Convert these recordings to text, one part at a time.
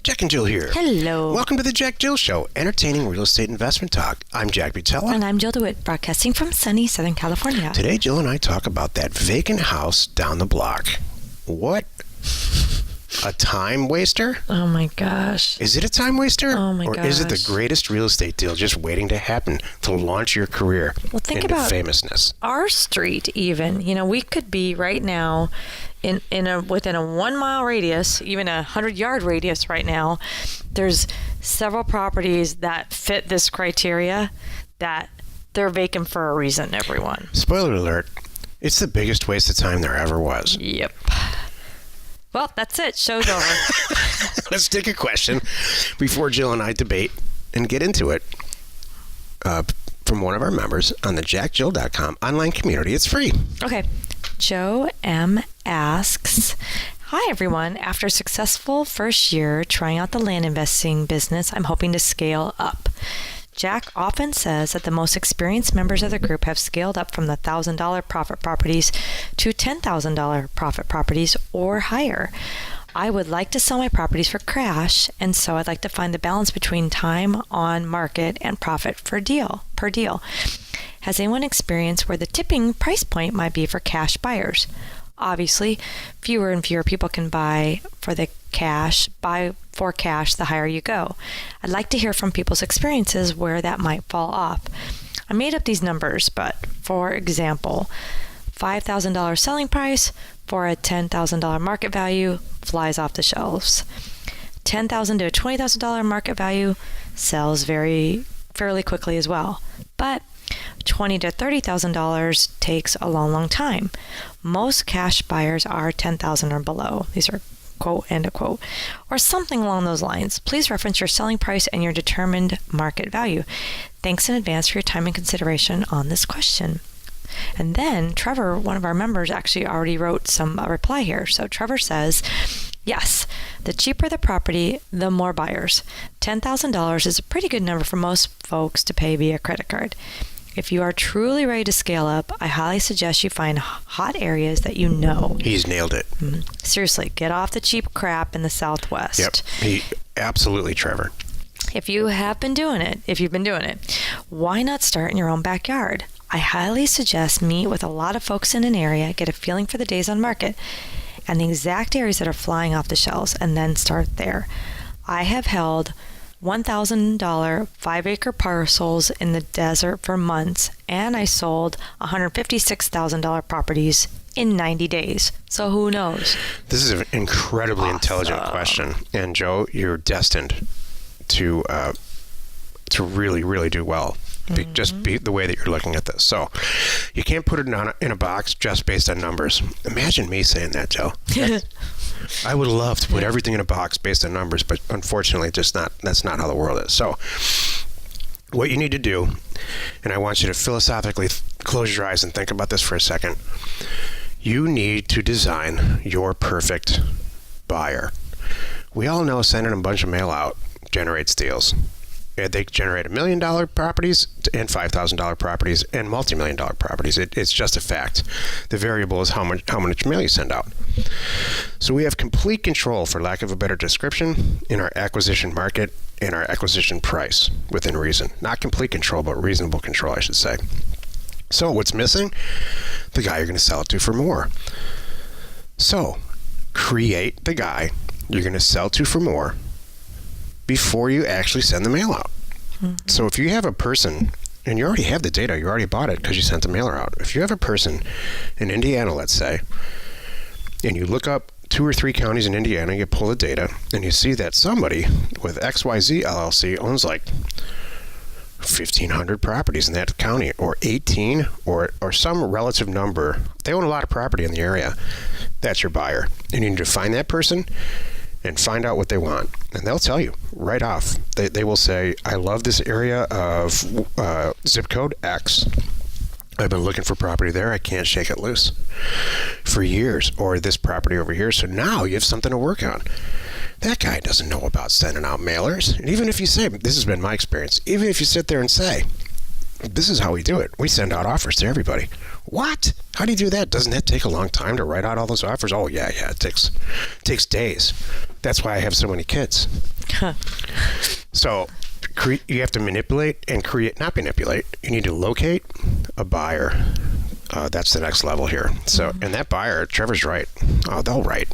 Jack and Jill here. Hello. Welcome to the Jack Jill Show, entertaining real estate investment talk. I'm Jack Butala. And I'm Jill DeWit, broadcasting from sunny Southern California. Today, Jill and I talk about that vacant house down the block. What? A time waster? Oh my gosh. Is it a time waster? Oh my Or is it the greatest real estate deal just waiting to happen to launch your career think into about famousness? Our street even. You know, we could be right now within a 1 mile radius, even a 100-yard radius right now. There's several properties that fit this criteria that they're vacant for a reason, everyone. Spoiler alert, it's the biggest waste of time there ever was. Yep. Well, that's it. Show's over. Let's take a question before Jill and I debate and get into it from one of our members on the jackjill.com online community. It's free. Okay. Joe M. asks, hi, everyone. After a successful first year trying out the land investing business, I'm hoping to scale up. Jack often says that the most experienced members of the group have scaled up from the $1,000 profit properties to $10,000 profit properties or higher. I would like to sell my properties for cash, and so I'd like to find the balance between time on market and profit per deal. Has anyone experienced where the tipping price point might be for cash buyers? Obviously, fewer and fewer people can buy for cash the higher you go. I'd like to hear from people's experiences where that might fall off. I made up these numbers, but for example, $5,000 selling price for a $10,000 market value flies off the shelves. $10,000 to a $20,000 market value sells fairly quickly as well. But $20,000 to $30,000 takes a long time. Most cash buyers are $10,000 or below. These are quote, end of quote, or something along those lines. Please reference your selling price and your determined market value. Thanks in advance for your time and consideration on this question. And then Trevor, one of our members, actually already wrote a reply here. So Trevor says, yes, the cheaper the property, the more buyers. $10,000 is a pretty good number for most folks to pay via credit card. If you are truly ready to scale up, I highly suggest you find hot areas that you know. He's nailed it. Seriously, get off the cheap crap in the Southwest. Yep, absolutely, Trevor. If you've been doing it, why not start in your own backyard? I highly suggest meet with a lot of folks in an area, get a feeling for the days on market, and the exact areas that are flying off the shelves, and then start there. I have held $1,000 5-acre parcels in the desert for months, and I sold $156,000 properties in 90 days. So who knows? This is an incredibly intelligent question, and Joe, you're destined to really, really do well. Just be the way that you're looking at this. So you can't put it in a box just based on numbers. Imagine me saying that, Joe. I would love to put everything in a box based on numbers, but unfortunately, that's not how the world is. So what you need to do, and I want you to philosophically close your eyes and think about this for a second. You need to design your perfect buyer. We all know sending a bunch of mail out generates deals. They generate $1 million properties and $5,000 properties and multi-million-dollar properties. It's just a fact. The variable is how much mail you send out. So we have complete control, for lack of a better description, in our acquisition market and our acquisition price within reason. Not complete control, but reasonable control, I should say. So what's missing? The guy you're going to sell it to for more. So create the guy you're going to sell to for more before you actually send the mail out. So if you have a person, and you already have the data, you already bought it because you sent the mailer out. If you have a person in Indiana, let's say, and you look up 2 or 3 counties in Indiana, you pull the data, and you see that somebody with XYZ LLC owns like 1,500 properties in that county, or 18, or some relative number. They own a lot of property in the area. That's your buyer. And you need to find that person and find out what they want. And they'll tell you right off. They will say, I love this area of zip code X. I've been looking for property there. I can't shake it loose for years. Or this property over here. So now you have something to work on. That guy doesn't know about sending out mailers. And even if you say, this has been my experience, even if you sit there and say, this is how we do it. We send out offers to everybody. What? How do you do that? Doesn't that take a long time to write out all those offers? Oh, yeah, it takes days. That's why I have so many kids. So you have to manipulate and create, not manipulate. You need to locate a buyer. That's the next level here. So, and that buyer, Trevor's right. They'll write.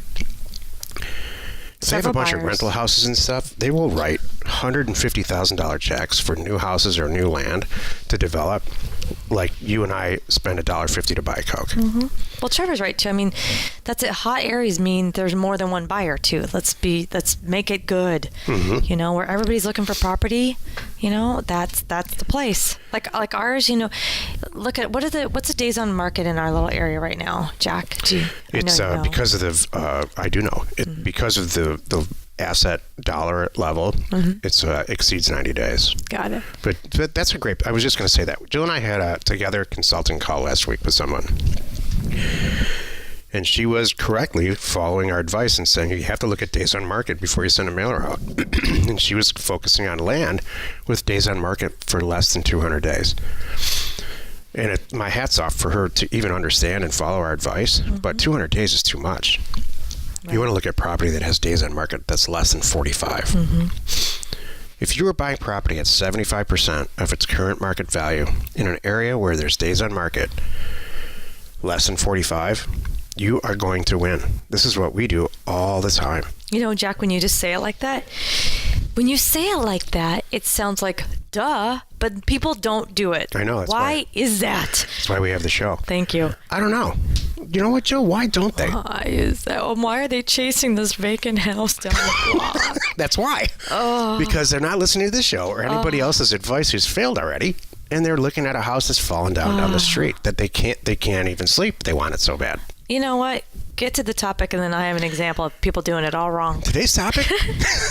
If they have a bunch of rental houses and stuff, they will write $150,000 checks for new houses or new land to develop, like you and I spend $1.50 to buy a Coke. Mm-hmm. Well, Trevor's right too. I mean, that's it. Hot areas mean there's more than one buyer too. Let's make it good. Mm-hmm. You know, where everybody's looking for property. You know, that's the place. Like ours. You know, look at what's the days on market in our little area right now, Jack? It's because of the I do know it because of the asset dollar level. Mm-hmm. It's exceeds 90 days. Got it. But that's a great. I was just going to say that Jill and I had a together consulting call last week with someone, and she was correctly following our advice and saying you have to look at days on market before you send a mailer out. And she was focusing on land with days on market for less than 200 days. And my hat's off for her to even understand and follow our advice. Mm-hmm. But 200 days is too much. Right. You want to look at property that has days on market that's less than 45. Mm-hmm. If you were buying property at 75% of its current market value in an area where there's days on market less than 45, you are going to win. This is what we do all the time. You know, Jack, when you just say it like that, it sounds like duh, but people don't do it. I know. That's why is that? That's why we have the show. Thank you. I don't know. You know what, Joe? Why don't they? Why is that? Why are they chasing this vacant house down the block? That's why. Oh. Because they're not listening to this show or anybody else's advice who's failed already, and they're looking at a house that's fallen down the street that they can't even sleep. They want it so bad. You know what? Get to the topic, and then I have an example of people doing it all wrong. Today's topic?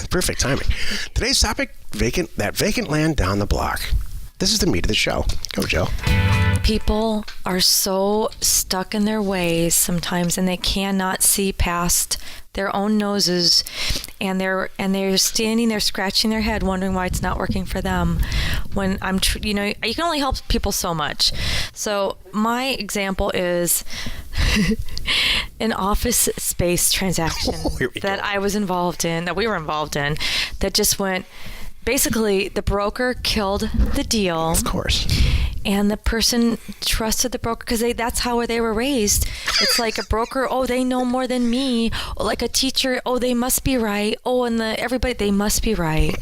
Perfect timing. Today's topic, vacant land down the block. This is the meat of the show. Go, Joe. People are so stuck in their ways sometimes, and they cannot see past their own noses, and they're standing there scratching their head wondering why it's not working for them. When you can only help people so much. So my example is an office space transaction that we were involved in, that just went. Basically, the broker killed the deal. Of course. And the person trusted the broker because that's how they were raised. It's like a broker, they know more than me. Like a teacher, they must be right. And everybody, they must be right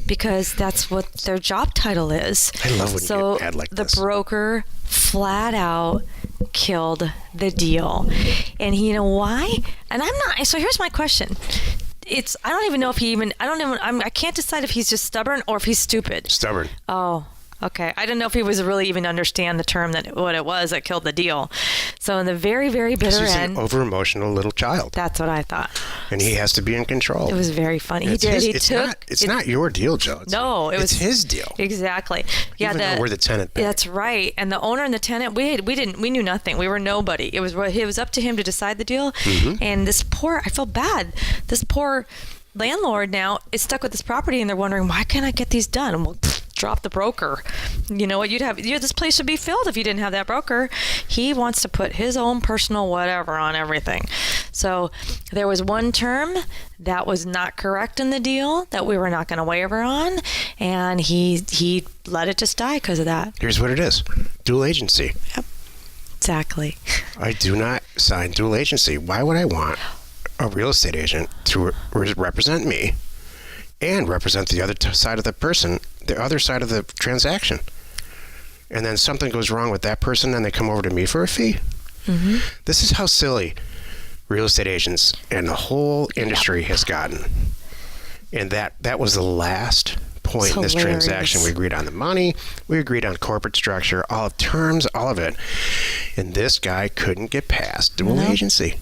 because that's what their job title is. I love when you add like this. The broker flat out killed the deal. And you know why? And I'm not. So here's my question. I don't even know if I can't decide if he's just stubborn or if he's stupid. Stubborn. Oh, okay. I didn't know if he was really even understand the term what it was that killed the deal. So in the very, very bitter end. He's an over-emotional little child. That's what I thought. And he has to be in control. It was very funny. It's not your deal, Joe. It's his deal. Exactly. Yeah. Even though we're the tenant. That's right. And the owner and the tenant, we knew nothing. We were nobody. It was up to him to decide the deal. Mm-hmm. And I feel bad. This poor landlord now is stuck with this property, and they're wondering, why can't I get these done? And we'll drop the broker. You know what? This place should be filled if you didn't have that broker. He wants to put his own personal whatever on everything. So there was one term that was not correct in the deal that we were not going to waiver on, and he let it just die because of that. Here's what it is. Dual agency. Yep. Exactly. I do not sign dual agency. Why would I want a real estate agent to represent me and represent the other side of the other side of the transaction? And then something goes wrong with that person, and they come over to me for a fee. Mm-hmm. This is how silly real estate agents and the whole industry has gotten. And that was the last point in this transaction. We agreed on the money, we agreed on corporate structure, all of terms, all of it. And this guy couldn't get past dual agency.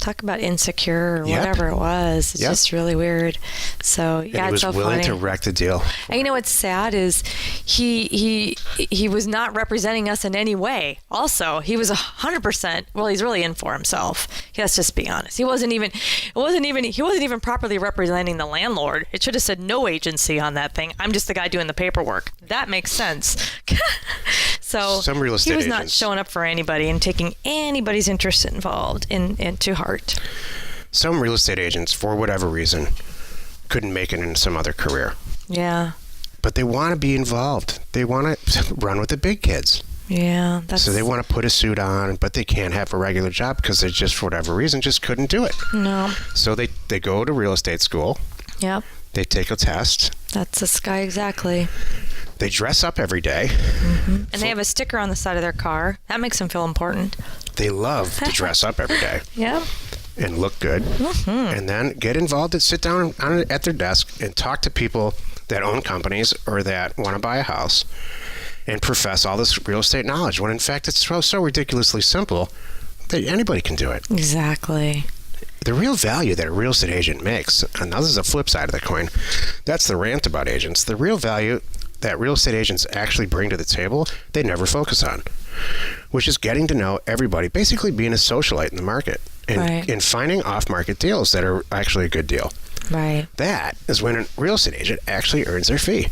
Talk about insecure or Yep. whatever it was. It's Yep. just really weird. So And yeah, he was it's so willing funny. to wreck the deal. And you know what's sad is he was not representing us in any way. Also, he was 100%. Well, he's really in for himself. Let's just be honest. He wasn't even properly representing the landlord. It should have said no agency on that thing. I'm just the guy doing the paperwork. That makes sense. So Some real estate he was not agents- showing up for anybody and taking anybody's interest involved into heart. Some real estate agents, for whatever reason, couldn't make it in some other career. Yeah. But they want to be involved. They want to run with the big kids. Yeah. That's So they want to put a suit on, but they can't have a regular job because they just, for whatever reason, just couldn't do it. No. So they go to real estate school. Yep. They take a test. That's this guy exactly. They dress up every day. And they have a sticker on the side of their car. That makes them feel important. They love to dress up every day Yeah. and look good. And then get involved and sit down at their desk and talk to people that own companies or that want to buy a house and profess all this real estate knowledge, when in fact it's so ridiculously simple that anybody can do it. Exactly. The real value that a real estate agent makes, and this is the flip side of the coin, that's the rant about agents. The real value that real estate agents actually bring to the table, they never focus on, which is getting to know everybody, basically being a socialite in the market and finding off-market deals that are actually a good deal. Right. That is when a real estate agent actually earns their fee.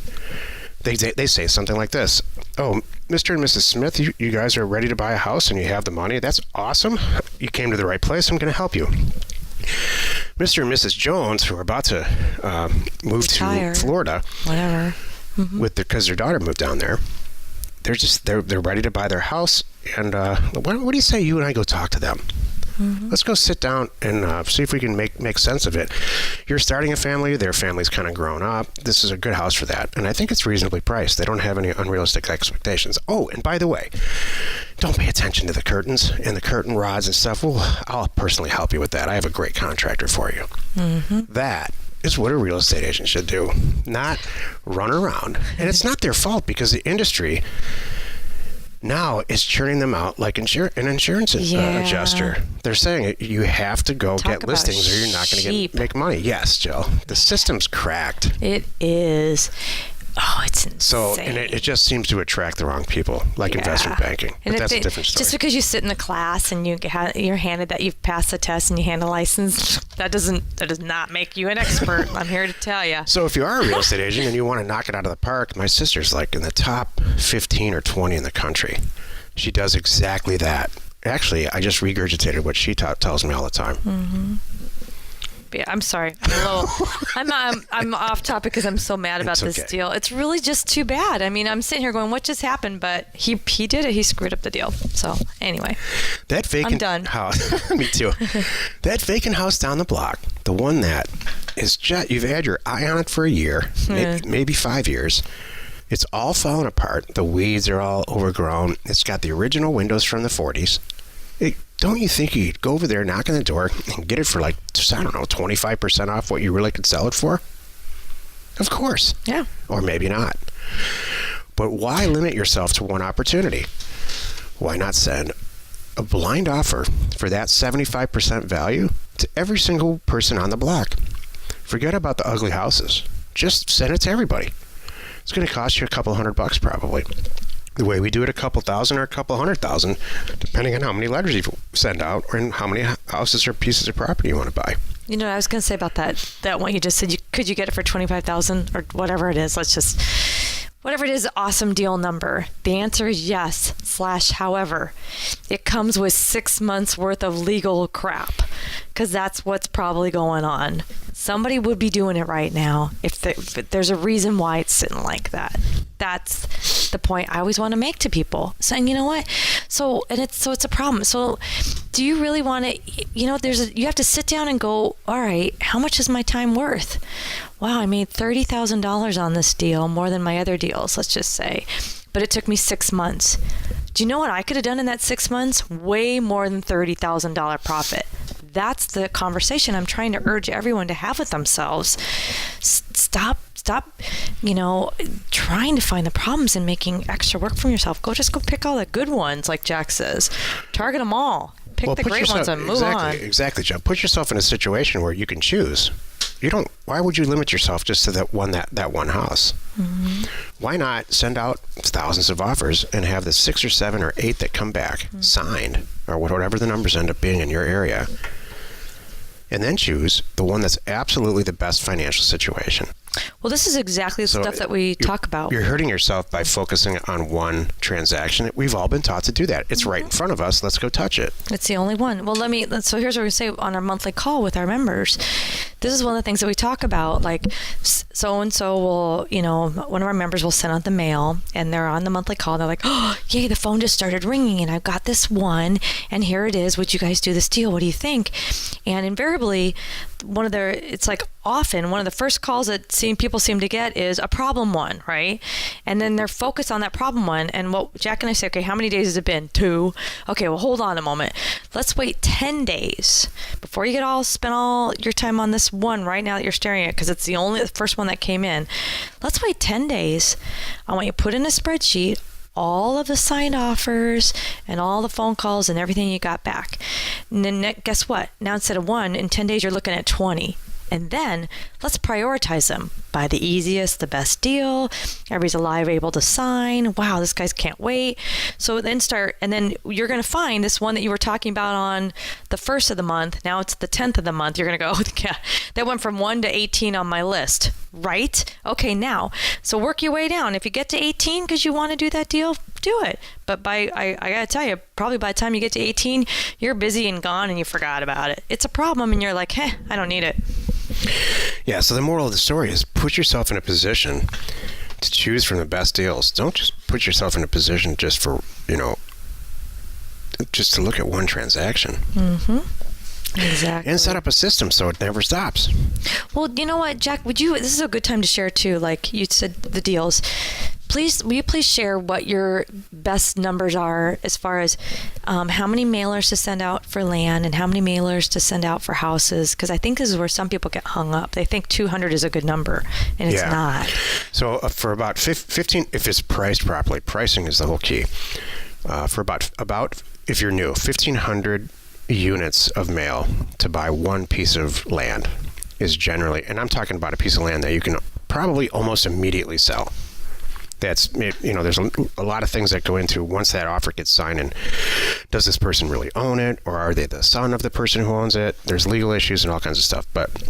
They say something like this: "Oh, Mr. and Mrs. Smith, you guys are ready to buy a house and you have the money. That's awesome. You came to the right place. I'm going to help you. Mr. and Mrs. Jones, who are about to move Retire. to Florida, Whatever. because their daughter moved down there, they're ready to buy their house. And what do you say you and I go talk to them? Let's go sit down and see if we can make sense of it. You're starting a family. Their family's kind of grown up. This is a good house for that. And I think it's reasonably priced. They don't have any unrealistic expectations. Oh, and by the way, don't pay attention to the curtains and the curtain rods and stuff. Well, I'll personally help you with that. I have a great contractor for you." That is what a real estate agent should do, not run around. And it's not their fault, because the industry now is churning them out like an insurance adjuster. They're saying you have to go get about listings or you're not going sheep. to make money. Yes, Jill. The system's cracked. It is. Oh, it's insane. So, and it just seems to attract the wrong people, like investment banking. And But that's a different story. Just because you sit in the class and you're handed that you've passed the test and you hand a license, that does not make you an expert. I'm here to tell you. So if you are a real estate agent and you want to knock it out of the park, my sister's like in the top 15 or 20 in the country. She does exactly that. Actually, I just regurgitated what she tells me all the time. Yeah, I'm sorry. I'm off topic because I'm so mad about this deal. It's really just too bad. I mean, I'm sitting here going, what just happened? But he did it. He screwed up the deal. So anyway, that vacant I'm done. house. Me too. That vacant house down the block, the one that is just, you've had your eye on it for a year, maybe 5 years. It's all falling apart. The weeds are all overgrown. It's got the original windows from the 40s. Don't you think you'd go over there, knock on the door, and get it for 25% off what you really could sell it for? Of course. Yeah. Or maybe not. But why limit yourself to one opportunity? Why not send a blind offer for that 75% value to every single person on the block? Forget about the ugly houses. Just send it to everybody. It's going to cost you a couple $100 probably. The way we do it, a couple thousand or a couple $100,000, depending on how many letters you send out and how many houses or pieces of property you want to buy. You know, I was going to say about that one you just said, could you get it for $25,000 or whatever it is? Whatever it is, awesome deal number. The answer is yes, / however. It comes with 6 months worth of legal crap, because that's what's probably going on. Somebody would be doing it right now if there's a reason why it's sitting like that. That's the point I always want to make to people, saying, you know what? So it's a problem. So do you really want to, you have to sit down and go, all right, how much is my time worth? Wow, I made $30,000 on this deal, more than my other deals, let's just say. But it took me 6 months. Do you know what I could have done in that 6 months? Way more than $30,000 profit. That's the conversation I'm trying to urge everyone to have with themselves. Stop, trying to find the problems and making extra work from yourself. Just go pick all the good ones, like Jack says. Target them all. pick the great ones and move on. Exactly, Joe. Put yourself in a situation where you can choose. Why would you limit yourself just to that one house? Mm-hmm. Why not send out thousands of offers and have the 6 or 7 or 8 that come back signed, or whatever the numbers end up being in your area, and then choose the one that's absolutely the best financial situation? Well, this is exactly the stuff that we talk about. You're hurting yourself by focusing on one transaction. We've all been taught to do that. It's right in front of us. Let's go touch it. It's the only one. Well, so here's what we say on our monthly call with our members. This is one of the things that we talk about. Like, so-and-so will, one of our members will send out the mail, and they're on the monthly call. They're like, oh, yay, the phone just started ringing, and I've got this one, and here it is. Would you guys do this deal? What do you think? And invariably, it's like often one of the first calls that people seem to get is a problem one, right? And then they're focused on that problem one. And what Jack and I say, okay, how many days has it been? 2. Okay, well, hold on a moment. Let's wait 10 days before you spend all your time on this one right now that you're staring at, because it's the first one that came in. Let's wait 10 days. I want you to put in a spreadsheet all of the signed offers and all the phone calls and everything you got back. And then guess what? Now instead of 1, in 10 days you're looking at 20. And then let's prioritize them by the easiest, the best deal. Everybody's alive, able to sign. Wow, this guy's can't wait. So then and then you're going to find this one that you were talking about on the 1st of the month. Now it's the 10th of the month. You're going to go, yeah, that went from 1 to 18 on my list, right? Okay, now, so work your way down. If you get to 18 because you want to do that deal, do it. But I got to tell you, probably by the time you get to 18, you're busy and gone and you forgot about it. It's a problem and you're like, I don't need it. Yeah, so the moral of the story is put yourself in a position to choose from the best deals. Don't just put yourself in a position just for, just to look at one transaction. Mm-hmm. Exactly. And set up a system so it never stops. Well, you know what, Jack, this is a good time to share too, like you said, the deals. Will you please share what your best numbers are as far as how many mailers to send out for land and how many mailers to send out for houses? Because I think this is where some people get hung up. They think 200 is a good number, and it's not. So for about 15, if it's priced properly, pricing is the whole key. For about if you're new, 1,500 units of mail to buy one piece of land is generally, and I'm talking about a piece of land that you can probably almost immediately sell. There's a lot of things that go into once that offer gets signed, and does this person really own it, or are they the son of the person who owns it? There's legal issues and all kinds of stuff. But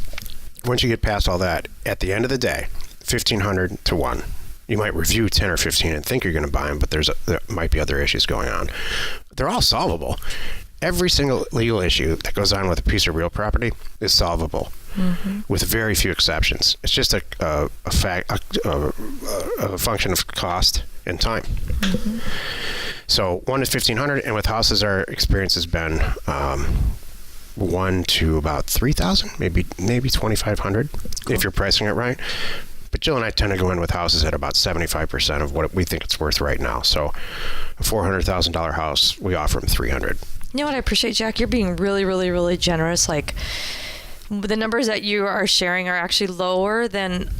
once you get past all that, at the end of the day, 1,500 to 1. You might review 10 or 15 and think you're going to buy them, but there might be other issues going on. They're all solvable. Every single legal issue that goes on with a piece of real property is solvable, with very few exceptions. It's just a function of cost and time. Mm-hmm. So 1 is 1,500, and with houses, our experience has been 1 to about 3,000, maybe 2,500, if you're pricing it right. But Jill and I tend to go in with houses at about 75% of what we think it's worth right now. So a $400,000 house, we offer them 300. You know what I appreciate, Jack? You're being really, really, really generous. Like, the numbers that you are sharing are actually lower than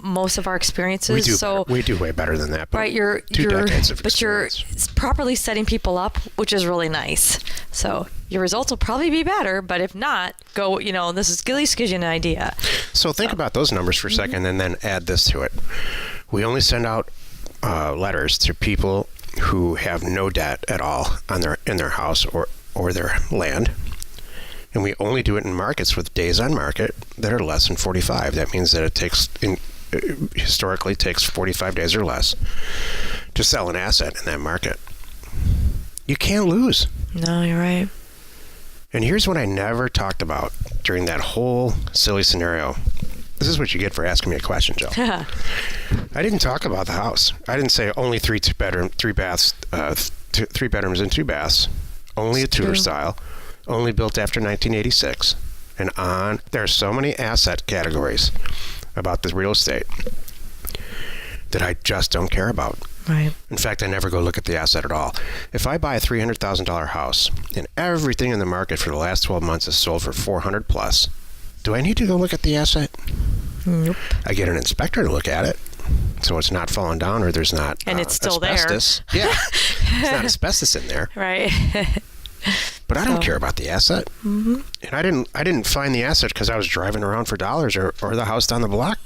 most of our experiences. We do way better than that. But right, you're decades of experience. You're properly setting people up, which is really nice. So your results will probably be better, but if not, go. This is at least gives you an idea. So think about those numbers for a second, and then add this to it. We only send out letters to people who have no debt at all in their house or their land. And we only do it in markets with days on market that are less than 45. That means that it historically takes 45 days or less to sell an asset in that market. You can't lose. No, you're right. And here's what I never talked about during that whole silly scenario. This is what you get for asking me a question, Jill. I didn't talk about the house. I didn't say only 3 bedrooms and 2 baths, only a Tudor style, only built after 1986, and on. There are so many asset categories about the real estate that I just don't care about. Right. In fact, I never go look at the asset at all. If I buy a $300,000 house and everything in the market for the last 12 months is sold for 400 plus, do I need to go look at the asset? Nope. I get an inspector to look at it, so it's not falling down, or there's not and it's still asbestos. There. Yeah, there's not asbestos in there. Right. But I don't care about the asset. And I didn't find the asset because I was driving around for dollars or the house down the block.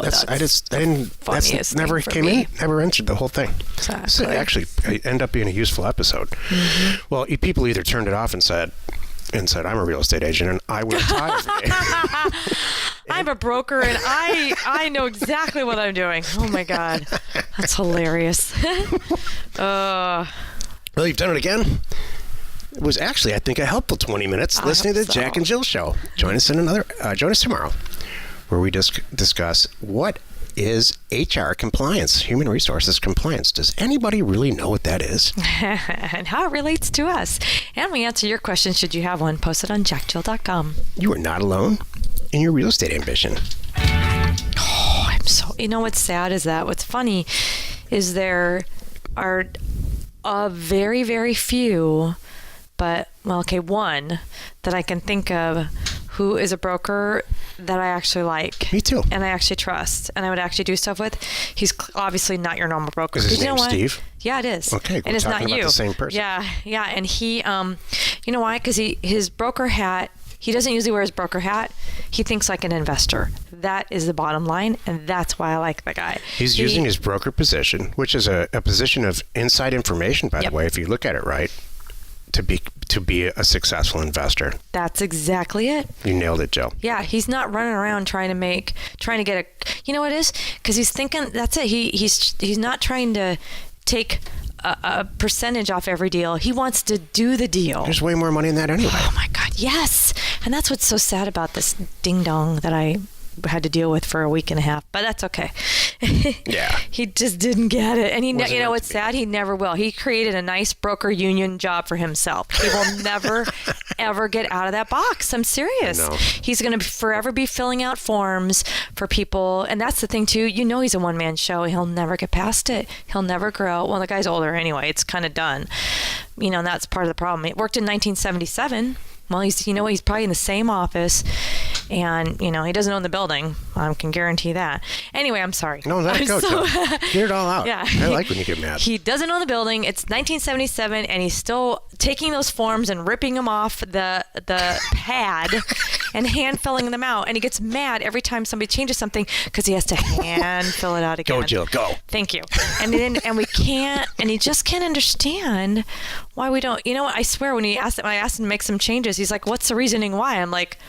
That's never came in, never entered the whole thing. Exactly. So it actually ended up being a useful episode. Well, people either turned it off and said, I'm a real estate agent, and I will retire. I'm a broker, and I know exactly what I'm doing. Oh, my God. That's hilarious. Well, you've done it again. It was actually, I think, a helpful 20 minutes listening to the Jack and Jill show. Join us tomorrow, where we discuss what is HR compliance, human resources compliance. Does anybody really know what that is? And how it relates to us. And we answer your questions should you have one. Post it on jackjill.com. You are not alone in your real estate ambition. Oh, you know what's sad is that what's funny is there are very, very few, but, one that I can think of who is a broker that I actually like. Me too. And I actually trust, and I would actually do stuff with. He's obviously not your normal broker. Is his name Steve? Yeah, it is. Okay, and it's not you. The same person. Yeah, and he, you know why? Because his broker hat. He doesn't usually wear his broker hat. He thinks like an investor. That is the bottom line, and that's why I like the guy. He's using his broker position, which is a position of inside information, by the way, if you look at it right, to be a successful investor. That's exactly it. You nailed it, Jill. Yeah, he's not running around trying to get a. You know what it is? Because he's thinking that's it. He's not trying to take a percentage off every deal. He wants to do the deal. There's way more money in that anyway. Oh my God, yes. And that's what's so sad about this ding dong that I had to deal with for a week and a half, but that's okay. Yeah. He just didn't get it. And you know what's sad? He never will. He created a nice broker union job for himself. He will never, ever get out of that box. I'm serious. No. He's going to forever be filling out forms for people. And that's the thing, too. You know he's a one-man show. He'll never get past it. He'll never grow. Well, the guy's older anyway. It's kind of done. And that's part of the problem. It worked in 1977. Well, he's probably in the same office, and he doesn't own the building. I can guarantee that. Anyway, I'm sorry. No, let it go. Get it all out. Yeah. I like when you get mad. He doesn't own the building. It's 1977, and he's still taking those forms and ripping them off the pad and hand filling them out. And he gets mad every time somebody changes something because he has to hand fill it out again. Go, Jill. Go. Thank you. And we can't. And he just can't understand why we don't. I swear when I asked him to make some changes, he's like, "What's the reasoning why?" I'm like,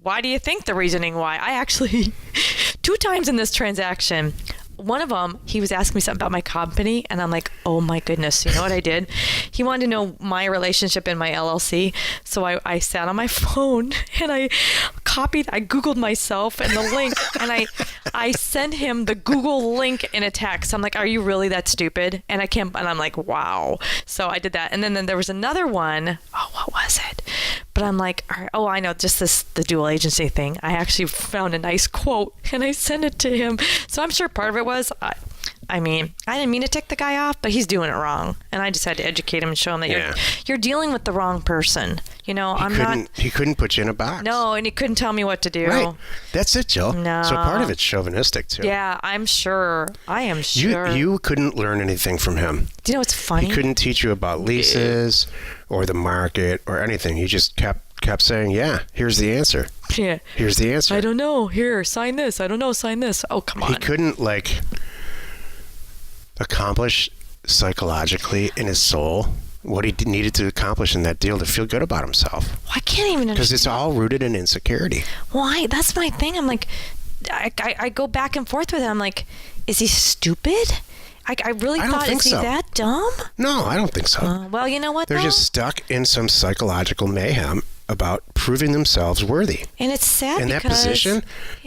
"Why do you think the reasoning why?" I actually 2 times in this transaction. One of them, he was asking me something about my company, and I'm like, oh my goodness, you know what I did? He wanted to know my relationship in my LLC, so I sat on my phone, and I Googled myself and the link, and I sent him the Google link in a text. I'm like, are you really that stupid? And I'm like, wow. So I did that, and then there was another one. Oh, what was it? But I'm like, all right, oh, I know, just the dual agency thing. I actually found a nice quote, and I sent it to him. So I'm sure part of it was, I didn't mean to tick the guy off, but he's doing it wrong. And I just had to educate him and show him that you're dealing with the wrong person. He couldn't put you in a box. No, and he couldn't tell me what to do. Right. That's it, Jill. No. So part of it's chauvinistic, too. Yeah, I'm sure. I am sure. You couldn't learn anything from him. Do you know what's funny? He couldn't teach you about leases or the market or anything. He just kept saying, yeah, here's the answer. Yeah. Here's the answer. I don't know. Here, sign this. I don't know. Sign this. Oh, come on. He couldn't, accomplish psychologically in his soul what he needed to accomplish in that deal to feel good about himself. Well, I can't even understand. Because it's all rooted in insecurity. Why? That's my thing. I'm like, I go back and forth with it. I'm like, is he stupid? I really thought, is he that dumb? No, I don't think so. Well, you know what, They're just stuck in some psychological mayhem about proving themselves worthy. And it's sad and because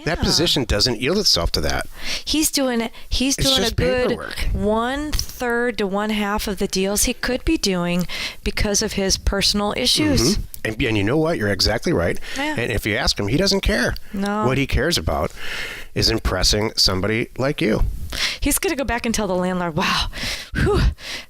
that position doesn't yield itself to that. He's doing a good paperwork. 1/3 to 1/2 of the deals he could be doing because of his personal issues. Mm-hmm. And you know what? You're exactly right. Yeah. And if you ask him, he doesn't care. No. What he cares about is impressing somebody like you. He's going to go back and tell the landlord, wow, whew,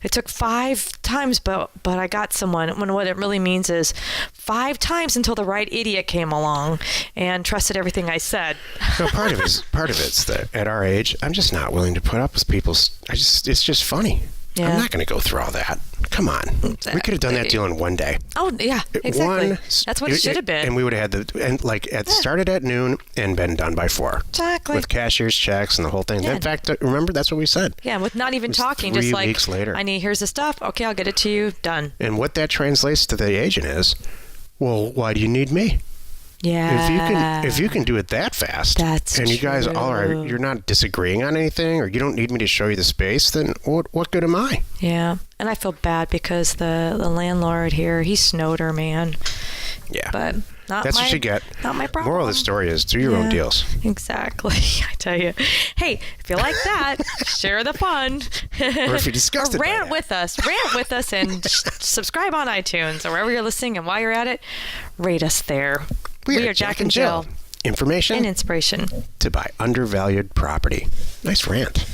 it took 5 times, but I got someone. When what it really means is 5 times until the right idiot came along and trusted everything I said. No, part of it's that at our age, I'm just not willing to put up with it's just funny. Yeah. I'm not going to go through all that. Come on. Exactly. We could have done that deal in one day. Oh, yeah, exactly. That's what it should have been. And we would have had started at noon and been done by 4. Exactly. With cashier's checks and the whole thing. Yeah. In fact, remember, that's what we said. Yeah, with not even talking, 3 just like, weeks later. here's the stuff. Okay, I'll get it to you. Done. And what that translates to the agent is, well, why do you need me? Yeah. If you can do it that fast, That's and you guys all are, you're not disagreeing on anything, or you don't need me to show you the space, then what good am I? Yeah, and I feel bad because the landlord here, he snowed her, man. Yeah. But that's what you get. Not my problem. Moral of the story is do your own deals. Exactly. I tell you. Hey, if you like that, share the fun. Or if you're disgusted, rant with us, and subscribe on iTunes or wherever you're listening. And while you're at it, rate us there. We are Jack and Jill. Information and inspiration to buy undervalued property. Nice rant.